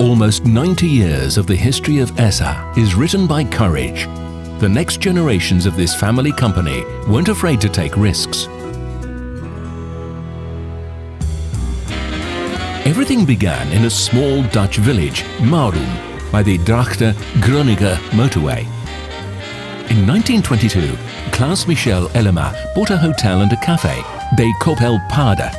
Almost 90 years of the history of ESA is written by courage. The next generations of this family company weren't afraid to take risks. Everything began in a small Dutch village, Marum, by the Drachten-Groningen motorway. In 1922, Klaus Michel Elema bought a hotel and a cafe, De Koppelpade.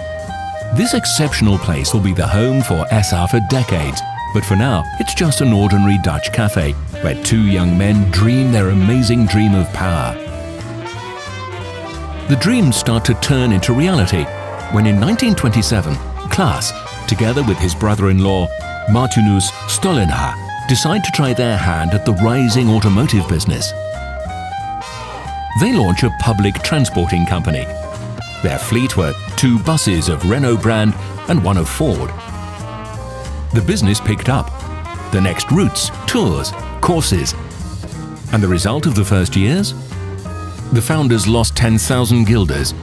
This exceptional place will be the home for ESA for decades, but for now, it's just an ordinary Dutch cafe where two young men dream their amazing dream of power. The dreams start to turn into reality when in 1927, Klaus, together with his brother-in-law, Martinus Stollenha, decide to try their hand at the rising automotive business. They launch a public transporting company. Their fleet were 2 buses of Renault brand and 1 of Ford. The business picked up. The next routes, tours, courses. And the result of the first years? The founders lost 10,000 guilders.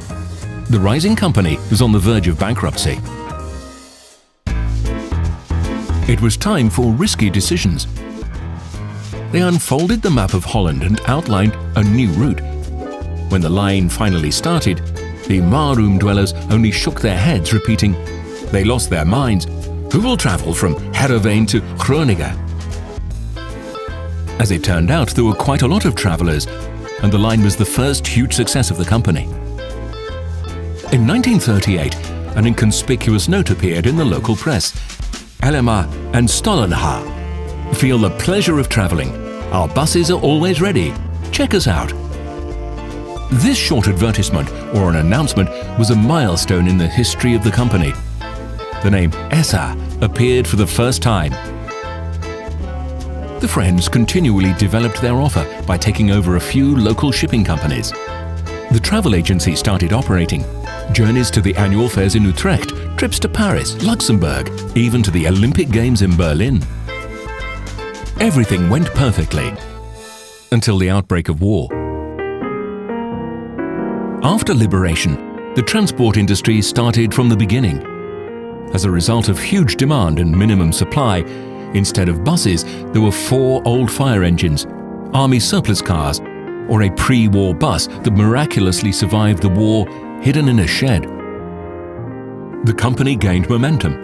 The rising company was on the verge of bankruptcy. It was time for risky decisions. They unfolded the map of Holland and outlined a new route. When the line finally started, the Marum dwellers only shook their heads, repeating, "They lost their minds. Who will travel from Heerenveen to Groningen?" As it turned out, there were quite a lot of travelers, and the line was the first huge success of the company. In 1938, an inconspicuous note appeared in the local press. Elema and Stollenha. Feel the pleasure of traveling. Our buses are always ready. Check us out. This short advertisement, or an announcement, was a milestone in the history of the company. The name ESA appeared for the first time. The friends continually developed their offer by taking over a few local shipping companies. The travel agency started operating. Journeys to the annual fairs in Utrecht, trips to Paris, Luxembourg, even to the Olympic Games in Berlin. Everything went perfectly until the outbreak of war. After liberation, the transport industry started from the beginning. As a result of huge demand and minimum supply, instead of buses, there were 4 old fire engines, army surplus cars, or a pre-war bus that miraculously survived the war hidden in a shed. The company gained momentum.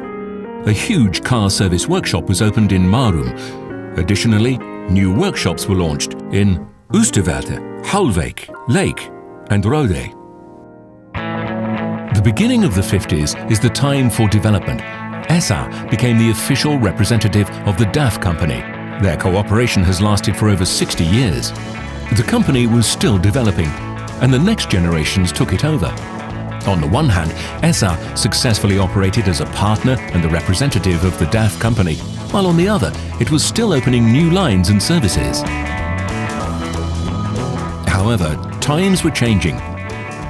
A huge car service workshop was opened in Marum. Additionally, new workshops were launched in Oosterwelde, Halwijk, Leek, and Rode. The beginning of the 50s is the time for development. ESA became the official representative of the DAF company. Their cooperation has lasted for over 60 years. The company was still developing, and the next generations took it over. On the one hand, ESA successfully operated as a partner and the representative of the DAF company, while on the other, it was still opening new lines and services. However, times were changing.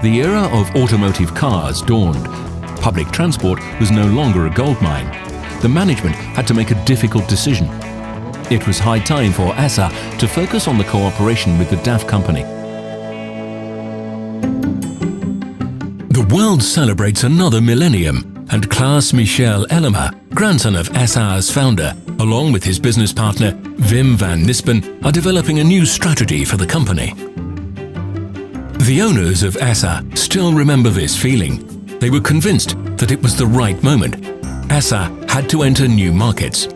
The era of automotive cars dawned. Public transport was no longer a goldmine. The management had to make a difficult decision. It was high time for ESA to focus on the cooperation with the DAF company. The world celebrates another millennium, and Klaus Michel Elema, grandson of ESA's founder, along with his business partner Wim van Nispen, are developing a new strategy for the company. The owners of ESA still remember this feeling. They were convinced that it was the right moment. ESA had to enter new markets.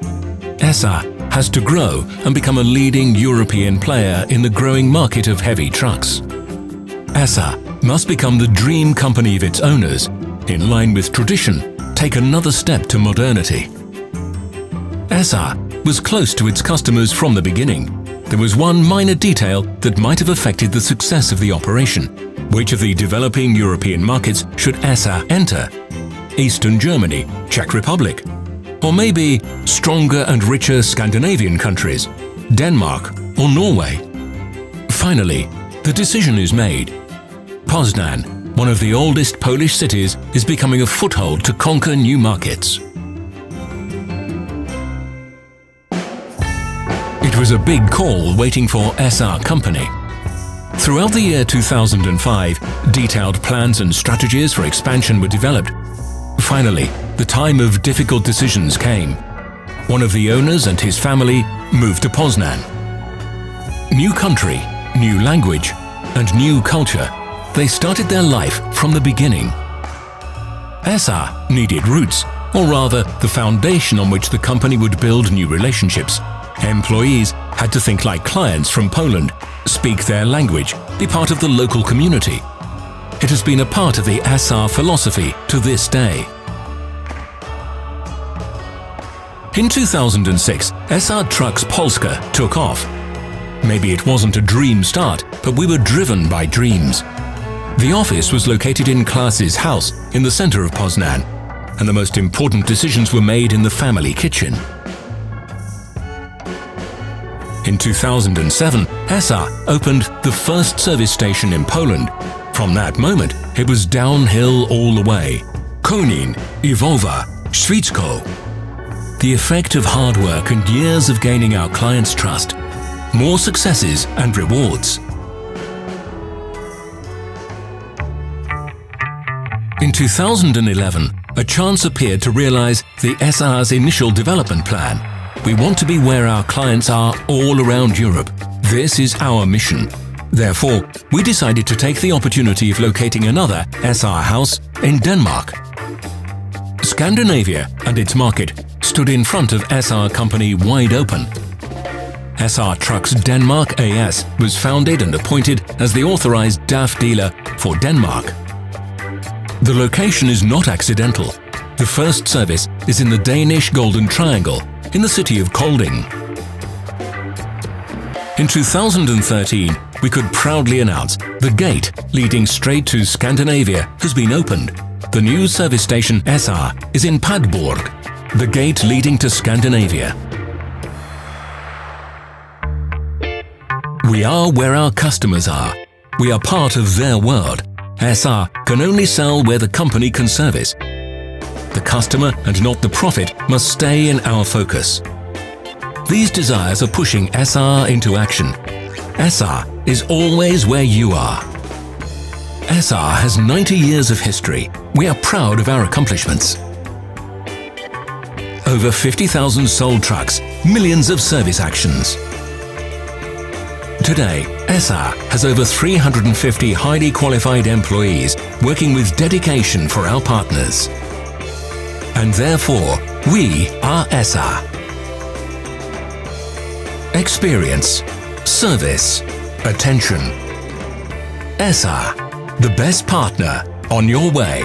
ESA has to grow and become a leading European player in the growing market of heavy trucks. ESA must become the dream company of its owners, in line with tradition, take another step to modernity. ESA was close to its customers from the beginning. There was one minor detail that might have affected the success of the operation. Which of the developing European markets should ESA enter? Eastern Germany, Czech Republic, or maybe stronger and richer Scandinavian countries, Denmark or Norway? Finally, the decision is made. Poznan, one of the oldest Polish cities, is becoming a foothold to conquer new markets. It was a big call waiting for ESA company. Throughout the year 2005, detailed plans and strategies for expansion were developed. Finally, the time of difficult decisions came. one of the owners and his family moved to Poznan. New country, new language, and new culture, they started their life from the beginning. ESA needed roots, or rather the foundation on which the company would build new relationships. Employees had to think like clients from Poland, speak their language, be part of the local community. It has been a part of the ESA philosophy to this day. In 2006, ESA TRUCKS Polska took off. Maybe it wasn't a dream start, but we were driven by dreams. The office was located in Klas's house in the center of Poznan, and the most important decisions were made in the family kitchen. In 2007, ESA opened the first service station in Poland. From that moment, it was downhill all the way. Konin, Lwowa, Świecko. The effect of hard work and years of gaining our clients' trust. More successes and rewards. In 2011, a chance appeared to realize the ESA's initial development plan. We want to be where our clients are all around Europe. This is our mission. Therefore, we decided to take the opportunity of locating another ESA house in Denmark. Scandinavia and its market stood in front of ESA company wide open. ESA TRUCKS Denmark AS was founded and appointed as the authorized DAF dealer for Denmark. The location is not accidental. The first service is in the Danish Golden Triangle, in the city of Kolding. In 2013, we could proudly announce the gate leading straight to Scandinavia has been opened. The new service station ESA is in Padborg, the gate leading to Scandinavia. We are where our customers are. We are part of their world. ESA can only sell where the company can service. The customer and not the profit must stay in our focus. These desires are pushing ESA into action. ESA is always where you are. ESA has 90 years of history. We are proud of our accomplishments. Over 50,000 sold trucks, millions of service actions. Today, ESA has over 350 highly qualified employees working with dedication for our partners. And therefore, we are ESA. Experience, service, attention. ESA, the best partner on your way.